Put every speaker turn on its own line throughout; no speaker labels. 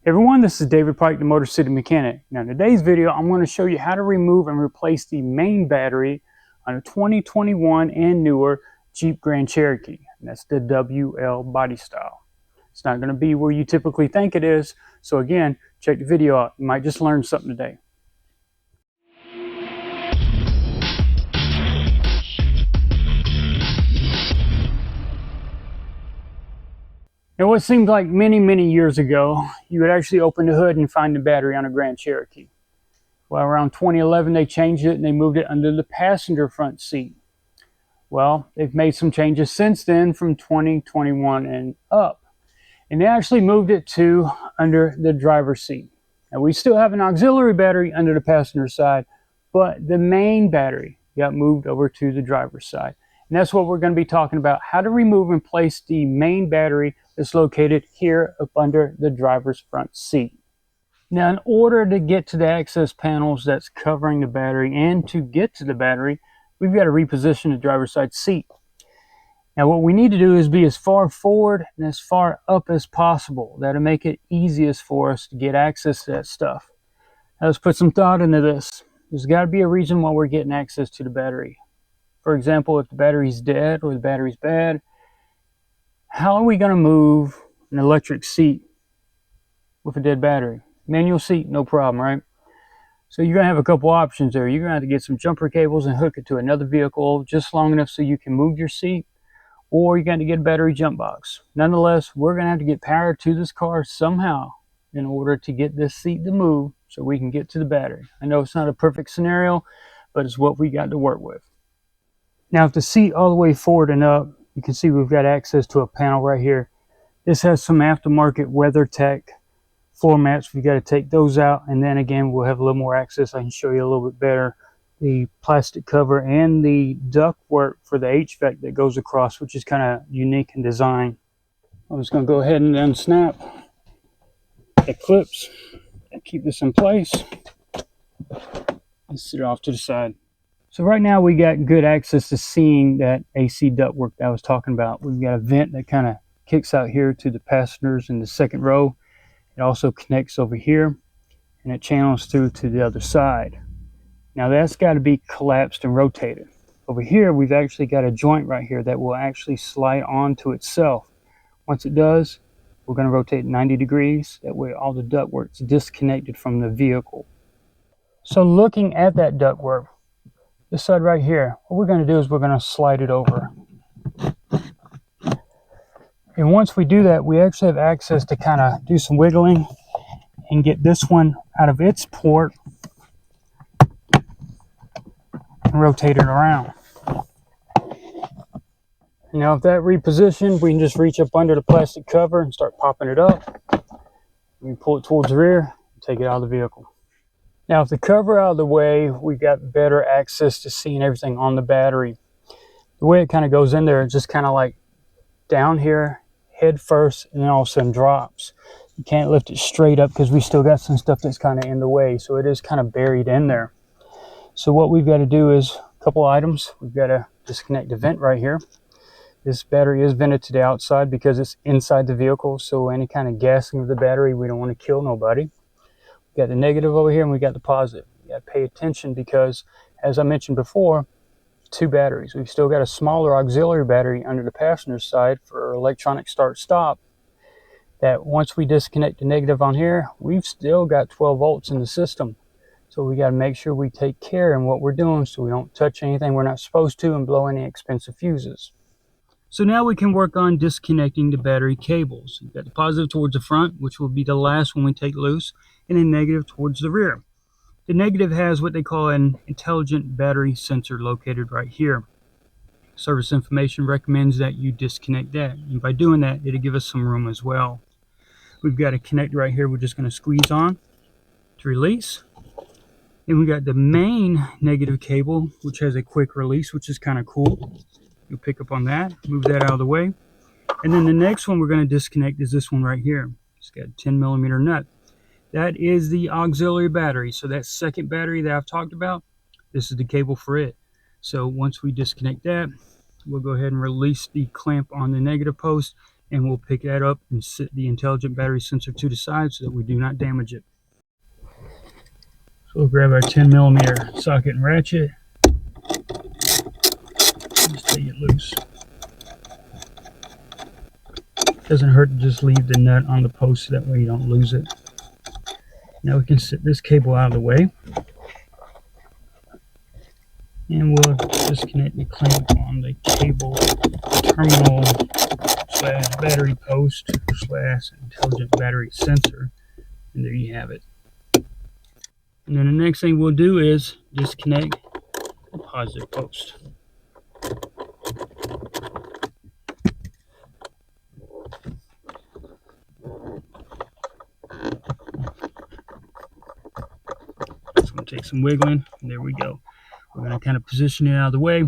Everyone, this is David Pike, the MotorCity mechanic. Now in today's video, I'm going to show you how to remove and replace the main battery on a 2021 and newer Jeep Grand Cherokee. And that's the WL body style. It's not going to be where you typically think it is. So again, check the video out. You might just learn something today. Now, what seemed like many years ago, you would actually open the hood and find the battery on a Grand Cherokee. Well, around 2011, they changed it and they moved it under the passenger front seat. Well, they've made some changes since then from 2021 and up. And they actually moved it to under the driver's seat. Now, we still have an auxiliary battery under the passenger side, but the main battery got moved over to the driver's side. And that's what we're going to be talking about, how to remove and place the main battery that's located here up under the driver's front seat. Now, in order to get to the access panels that's covering the battery and to get to the battery, we've got to reposition the driver's side seat. Now, what we need to do is be as far forward and as far up as possible. That'll make it easiest for us to get access to that stuff. Now, let's put some thought into this. There's got to be a reason why we're getting access to the battery. For example, if the battery's dead or the battery's bad, how are we going to move an electric seat with a dead battery? Manual seat, no problem, right? So you're going to have a couple options there. You're going to have to get some jumper cables and hook it to another vehicle just long enough so you can move your seat, or you're going to get a battery jump box. Nonetheless, we're going to have to get power to this car somehow in order to get this seat to move so we can get to the battery. I know it's not a perfect scenario, but it's what we got to work with. Now, if the seat all the way forward and up, you can see we've got access to a panel right here. This has some aftermarket WeatherTech floor mats. We've got to take those out, and then again, we'll have a little more access. I can show you a little bit better the plastic cover and the ductwork for the HVAC that goes across, which is kind of unique in design. I'm just going to go ahead and unsnap the clips and keep this in place and sit it off to the side. So right now we got good access to seeing that AC ductwork that I was talking about. We've got a vent that kind of kicks out here to the passengers in the second row. It also connects over here and it channels through to the other side. Now that's got to be collapsed and rotated. Over here we've actually got a joint right here that will actually slide onto itself. Once it does, we're going to rotate 90 degrees. That way all the ductwork is disconnected from the vehicle. So looking at that ductwork, this side right here, what we're going to do is we're going to slide it over. And once we do that, we actually have access to kind of do some wiggling and get this one out of its port and rotate it around. Now, if that repositioned, we can just reach up under the plastic cover and start popping it up. We pull it towards the rear and take it out of the vehicle. Now, if the cover out of the way, we've got better access to seeing everything on the battery. The way it kind of goes in there, it's just kind of like down here, head first, and then all of a sudden drops. You can't lift it straight up because we still got some stuff that's kind of in the way, so it is kind of buried in there. So what we've got to do is a couple items. We've got to disconnect the vent right here. This battery is vented to the outside because it's inside the vehicle, so any kind of gassing of the battery, we don't want to kill nobody. We got the negative over here and we got the positive. You got to pay attention because, as I mentioned before, two batteries. We've still got a smaller auxiliary battery under the passenger side for electronic start-stop. That once we disconnect the negative on here, we've still got 12 volts in the system. So we got to make sure we take care in what we're doing so we don't touch anything we're not supposed to and blow any expensive fuses. So now we can work on disconnecting the battery cables. We've got the positive towards the front, which will be the last one we take loose, and then negative towards the rear. The negative has what they call an intelligent battery sensor located right here. Service information recommends that you disconnect that, and by doing that, it'll give us some room as well. We've got a connector right here we're just going to squeeze on to release. And we got the main negative cable, which has a quick release, which is kind of cool. You'll pick up on that, move that out of the way. And then the next one we're going to disconnect is this one right here. It's got a 10mm nut. That is the auxiliary battery. So that second battery that I've talked about, this is the cable for it. So once we disconnect that, we'll go ahead and release the clamp on the negative post and we'll pick that up and set the intelligent battery sensor to the side so that we do not damage it. So we'll grab our 10mm socket and ratchet. Just take it loose. Doesn't hurt to just leave the nut on the post so that way you don't lose it. Now we can set this cable out of the way. And we'll disconnect the clamp on the cable terminal / battery post / intelligent battery sensor. And there you have it. And then the next thing we'll do is disconnect the positive post. It's going to take some wiggling. And there we go. We're going to kind of position it out of the way.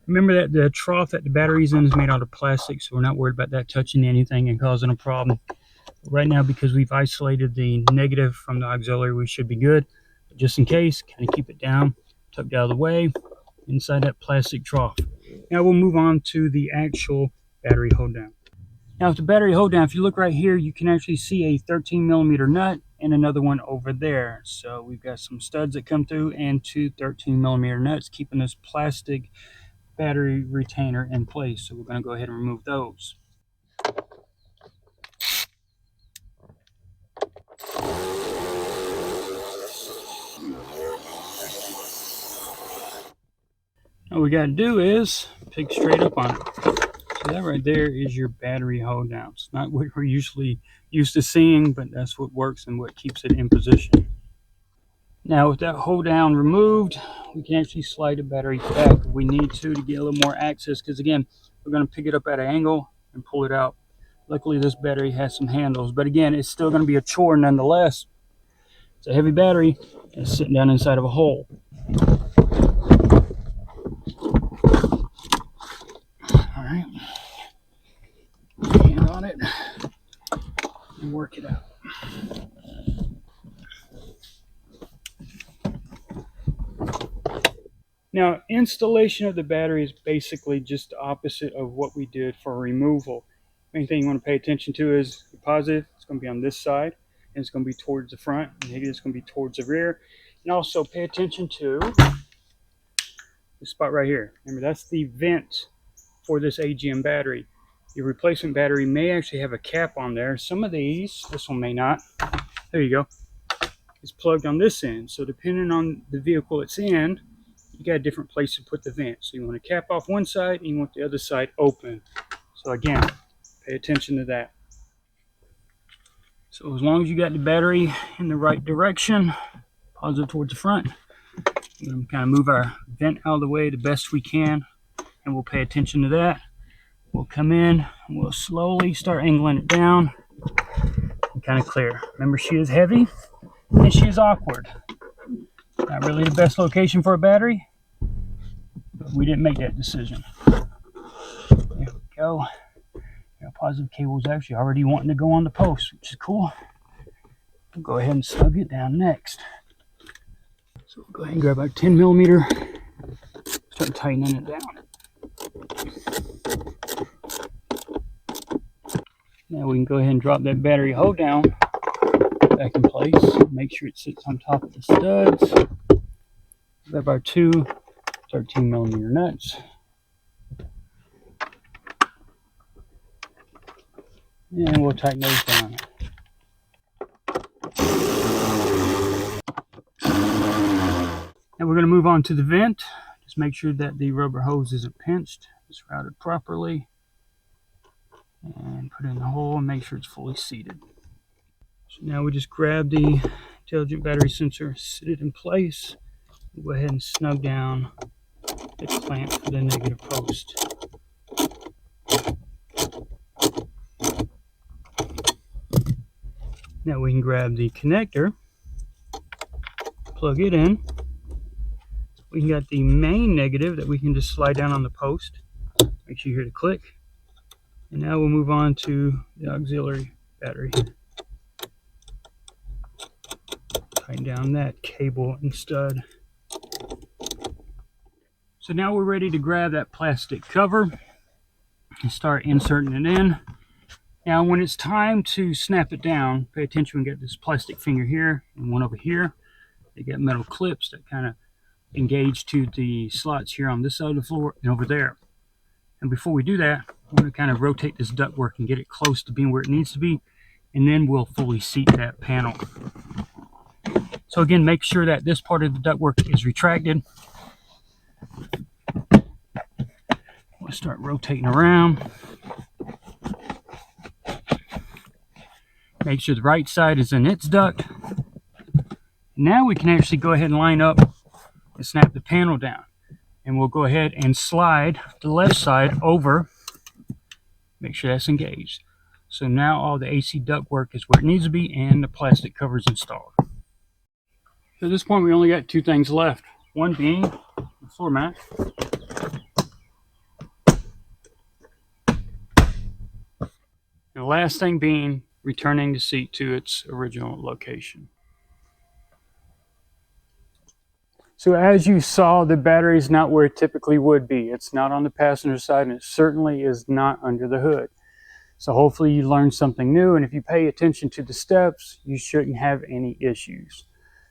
Remember that the trough that the battery's in is made out of plastic, so we're not worried about that touching anything and causing a problem. Right now, because we've isolated the negative from the auxiliary, we should be good. But just in case, kind of keep it down, tucked out of the way, inside that plastic trough. Now we'll move on to the actual battery hold down. Now with the battery hold down, if you look right here, you can actually see a 13mm nut and another one over there. So we've got some studs that come through and two 13mm nuts, keeping this plastic battery retainer in place. So we're going to go ahead and remove those. All we got to do is pick straight up on it. So that right there is your battery hold down. It's not what we're usually used to seeing, but that's what works and what keeps it in position. Now with that hold down removed, we can actually slide the battery back if we need to get a little more access, because again, we're going to pick it up at an angle and pull it out. Luckily this battery has some handles, but again, it's still going to be a chore nonetheless. It's a heavy battery and it's sitting down inside of a hole. Alright, hand on it and work it out. Now, installation of the battery is basically just the opposite of what we did for removal. Main thing you want to pay attention to is the positive. It's going to be on this side, and it's going to be towards the front. And negative is going to be towards the rear. And also pay attention to this spot right here. Remember, that's the vent for this AGM battery. Your replacement battery may actually have a cap on there. Some of these, this one may not. There you go. It's plugged on this end. So depending on the vehicle it's in, you got a different place to put the vent. So you want to cap off one side and you want the other side open. So again, pay attention to that. So as long as you got the battery in the right direction, positive towards the front, we're going to kind of move our vent out of the way the best we can, and we'll pay attention to that. We'll come in and we'll slowly start angling it down and kind of clear. Remember, she is heavy and she is awkward. Not really the best location for a battery, but we didn't make that decision. There we go. Our positive cable is actually already wanting to go on the post, which is cool. We'll go ahead and snug it down next. So we'll go ahead and grab our 10mm, start tightening it down. Now we can go ahead and drop that battery hold down back in place. Make sure it sits on top of the studs. Grab our two 13mm nuts. And we'll tighten those down. Now we're going to move on to the vent. Just make sure that the rubber hose isn't pinched. It's routed properly. And put it in the hole and make sure it's fully seated. So now we just grab the intelligent battery sensor, sit it in place. We'll go ahead and snug down the clamp for the negative post. Now we can grab the connector, plug it in. We got the main negative that we can just slide down on the post. Make sure you hear the click. And now we'll move on to the auxiliary battery. Tighten down that cable and stud. So now we're ready to grab that plastic cover and start inserting it in. Now when it's time to snap it down, pay attention. We got this plastic finger here and one over here. They got metal clips that kind of engage to the slots here on this side of the floor and over there. And before we do that, we're going to kind of rotate this ductwork and get it close to being where it needs to be, and then we'll fully seat that panel. So again, make sure that this part of the ductwork is retracted. We'll start rotating around. Make sure the right side is in its duct. Now we can actually go ahead and line up and snap the panel down. And we'll go ahead and slide the left side over. Make sure that's engaged. So now all the AC ductwork is where it needs to be and the plastic cover is installed. So at this point we only got two things left. One being the floor mat. And the last thing being returning the seat to its original location. So as you saw, the battery is not where it typically would be. It's not on the passenger side, and it certainly is not under the hood. So hopefully you learned something new, and if you pay attention to the steps, you shouldn't have any issues.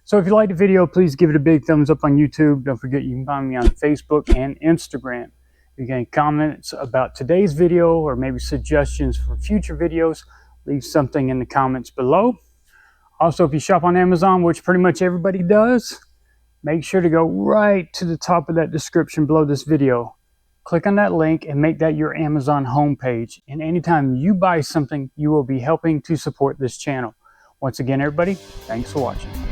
So if you liked the video, please give it a big thumbs up on YouTube. Don't forget you can find me on Facebook and Instagram. If you got any comments about today's video or maybe suggestions for future videos, leave something in the comments below. Also, if you shop on Amazon, which pretty much everybody does, make sure to go right to the top of that description below this video. Click on that link and make that your Amazon homepage. And anytime you buy something, you will be helping to support this channel. Once again, everybody, thanks for watching.